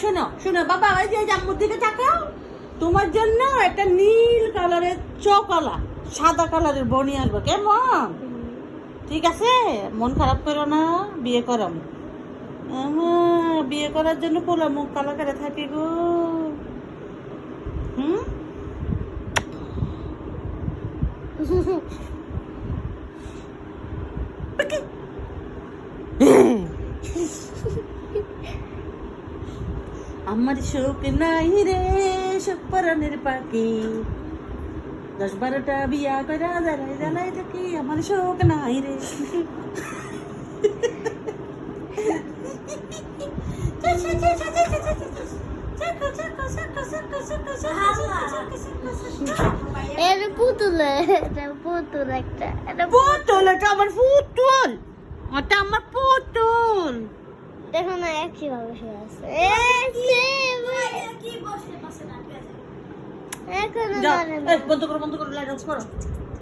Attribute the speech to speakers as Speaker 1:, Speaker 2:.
Speaker 1: শোনো শোনো বাবা, ওই যে আম্মুর দিকে তাকাও, তোমার জন্য একটা নীল কালারের চকলা সাদা কালারের বনি আসবে, কেমন? ঠিক আছে, মন খারাপ করো না, বিয়ে করাম। বিয়ে করার জন্য পোলা মুখ কালা করে থাকি গো। হুম, আমার শোক নাই রে, শোক পরাণের পাখি, 10-12টা বিয়া করে জ্বালাই জ্বালাই থাকি, আমার শোক নাই রে।
Speaker 2: এটা পুতুল, এটা পুতুল একটা, এটা
Speaker 1: পুতুল, এটা আমার পুতুল, ওটা আমার পুতুল।
Speaker 2: দেখো না একই ভাবে শুয়ে আছে। এখনো
Speaker 1: যাও,
Speaker 2: মানে
Speaker 1: বন্ধ করো, লাইট অফ করো।